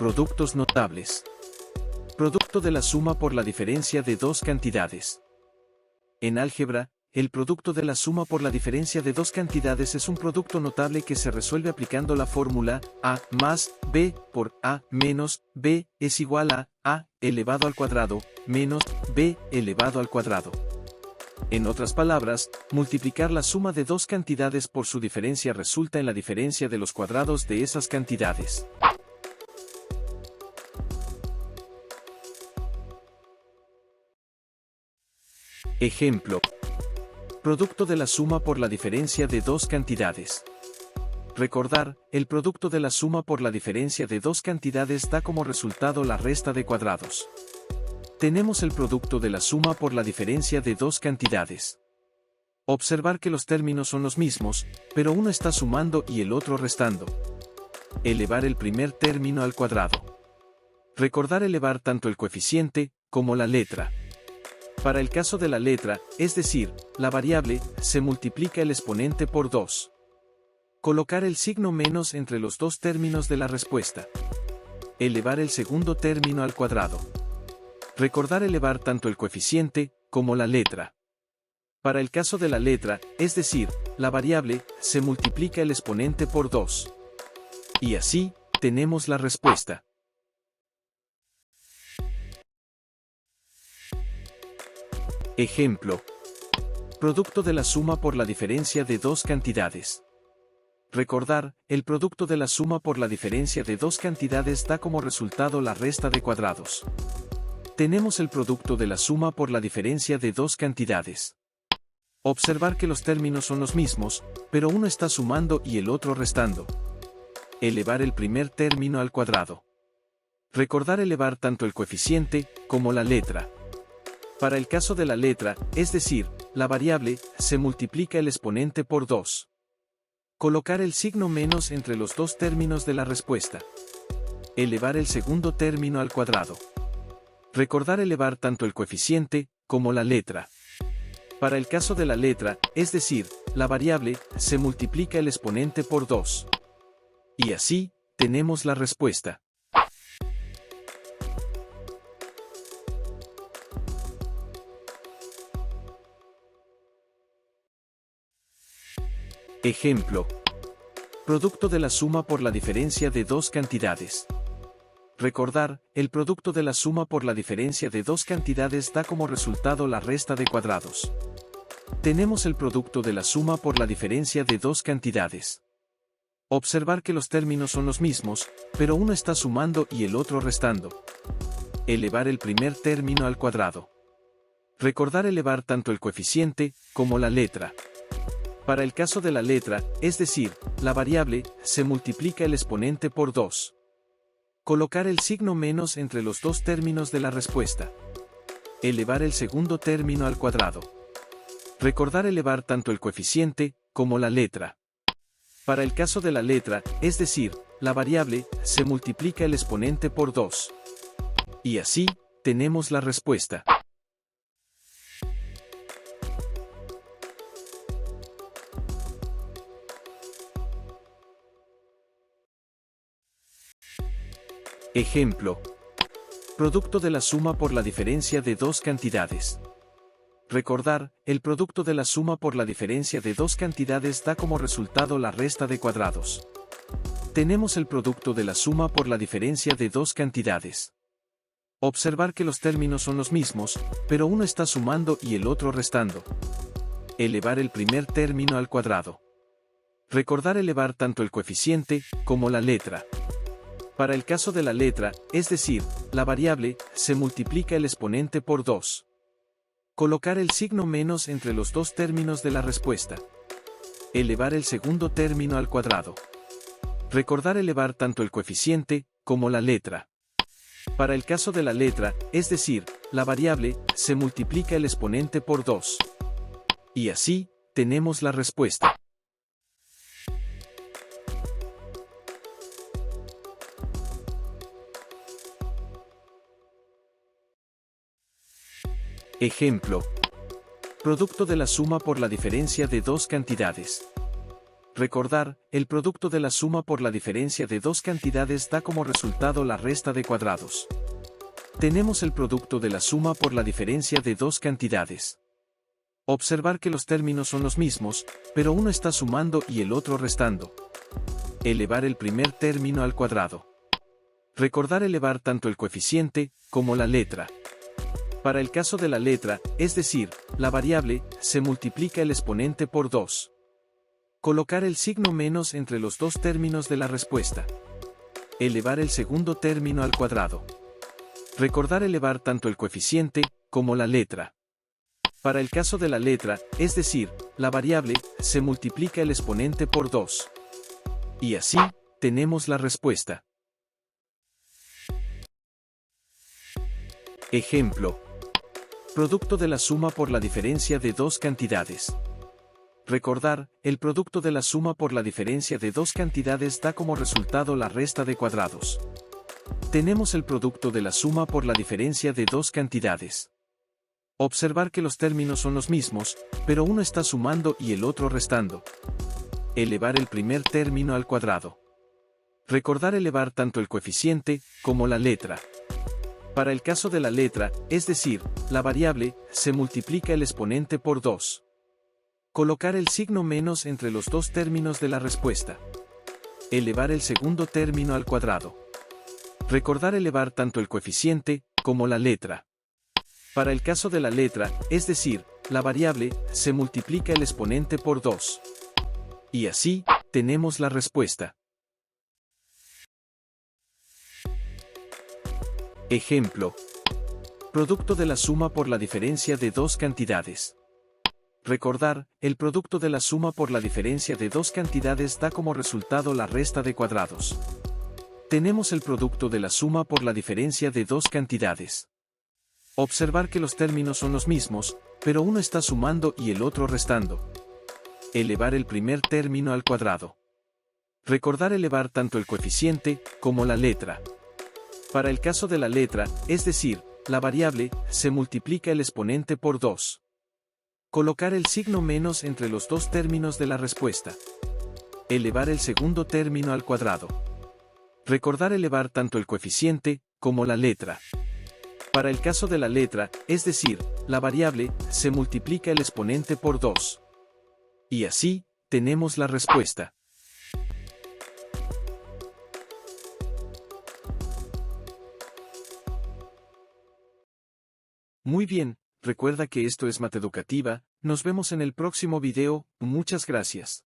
Productos notables. Producto de la suma por la diferencia de dos cantidades. En álgebra, el producto de la suma por la diferencia de dos cantidades es un producto notable que se resuelve aplicando la fórmula a más b por a menos b es igual a elevado al cuadrado menos b elevado al cuadrado. En otras palabras, multiplicar la suma de dos cantidades por su diferencia resulta en la diferencia de los cuadrados de esas cantidades. Ejemplo. Producto de la suma por la diferencia de dos cantidades. Recordar, el producto de la suma por la diferencia de dos cantidades da como resultado la resta de cuadrados. Tenemos el producto de la suma por la diferencia de dos cantidades. Observar que los términos son los mismos, pero uno está sumando y el otro restando. Elevar el primer término al cuadrado. Recordar elevar tanto el coeficiente como la letra. Para el caso de la letra, es decir, la variable, se multiplica el exponente por 2. Colocar el signo menos entre los dos términos de la respuesta. Elevar el segundo término al cuadrado. Recordar elevar tanto el coeficiente como la letra. Para el caso de la letra, es decir, la variable, se multiplica el exponente por 2. Y así, tenemos la respuesta. Ejemplo. Producto de la suma por la diferencia de dos cantidades. Recordar, el producto de la suma por la diferencia de dos cantidades da como resultado la resta de cuadrados. Tenemos el producto de la suma por la diferencia de dos cantidades. Observar que los términos son los mismos, pero uno está sumando y el otro restando. Elevar el primer término al cuadrado. Recordar elevar tanto el coeficiente como la letra. Para el caso de la letra, es decir, la variable, se multiplica el exponente por 2. Colocar el signo menos entre los dos términos de la respuesta. Elevar el segundo término al cuadrado. Recordar elevar tanto el coeficiente como la letra. Para el caso de la letra, es decir, la variable, se multiplica el exponente por 2. Y así, tenemos la respuesta. Ejemplo. Producto de la suma por la diferencia de dos cantidades. Recordar, el producto de la suma por la diferencia de dos cantidades da como resultado la resta de cuadrados. Tenemos el producto de la suma por la diferencia de dos cantidades. Observar que los términos son los mismos, pero uno está sumando y el otro restando. Elevar el primer término al cuadrado. Recordar elevar tanto el coeficiente como la letra. Para el caso de la letra, es decir, la variable, se multiplica el exponente por 2. Colocar el signo menos entre los dos términos de la respuesta. Elevar el segundo término al cuadrado. Recordar elevar tanto el coeficiente como la letra. Para el caso de la letra, es decir, la variable, se multiplica el exponente por 2. Y así, tenemos la respuesta. Ejemplo. Producto de la suma por la diferencia de dos cantidades. Recordar, el producto de la suma por la diferencia de dos cantidades da como resultado la resta de cuadrados. Tenemos el producto de la suma por la diferencia de dos cantidades. Observar que los términos son los mismos, pero uno está sumando y el otro restando. Elevar el primer término al cuadrado. Recordar elevar tanto el coeficiente como la letra. Para el caso de la letra, es decir, la variable, se multiplica el exponente por 2. Colocar el signo menos entre los dos términos de la respuesta. Elevar el segundo término al cuadrado. Recordar elevar tanto el coeficiente como la letra. Para el caso de la letra, es decir, la variable, se multiplica el exponente por 2. Y así, tenemos la respuesta. Ejemplo. Producto de la suma por la diferencia de dos cantidades. Recordar, el producto de la suma por la diferencia de dos cantidades da como resultado la resta de cuadrados. Tenemos el producto de la suma por la diferencia de dos cantidades. Observar que los términos son los mismos, pero uno está sumando y el otro restando. Elevar el primer término al cuadrado. Recordar elevar tanto el coeficiente como la letra. Para el caso de la letra, es decir, la variable, se multiplica el exponente por 2. Colocar el signo menos entre los dos términos de la respuesta. Elevar el segundo término al cuadrado. Recordar elevar tanto el coeficiente como la letra. Para el caso de la letra, es decir, la variable, se multiplica el exponente por 2. Y así, tenemos la respuesta. Ejemplo. Producto de la suma por la diferencia de dos cantidades. Recordar, el producto de la suma por la diferencia de dos cantidades da como resultado la resta de cuadrados. Tenemos el producto de la suma por la diferencia de dos cantidades. Observar que los términos son los mismos, pero uno está sumando y el otro restando. Elevar el primer término al cuadrado. Recordar elevar tanto el coeficiente como la letra. Para el caso de la letra, es decir, la variable, se multiplica el exponente por 2. Colocar el signo menos entre los dos términos de la respuesta. Elevar el segundo término al cuadrado. Recordar elevar tanto el coeficiente como la letra. Para el caso de la letra, es decir, la variable, se multiplica el exponente por 2. Y así, tenemos la respuesta. Ejemplo. Producto de la suma por la diferencia de dos cantidades. Recordar, el producto de la suma por la diferencia de dos cantidades da como resultado la resta de cuadrados. Tenemos el producto de la suma por la diferencia de dos cantidades. Observar que los términos son los mismos, pero uno está sumando y el otro restando. Elevar el primer término al cuadrado. Recordar elevar tanto el coeficiente como la letra. Para el caso de la letra, es decir, la variable, se multiplica el exponente por 2. Colocar el signo menos entre los dos términos de la respuesta. Elevar el segundo término al cuadrado. Recordar elevar tanto el coeficiente como la letra. Para el caso de la letra, es decir, la variable, se multiplica el exponente por 2. Y así, tenemos la respuesta. Muy bien, recuerda que esto es Mateducativa, nos vemos en el próximo video, muchas gracias.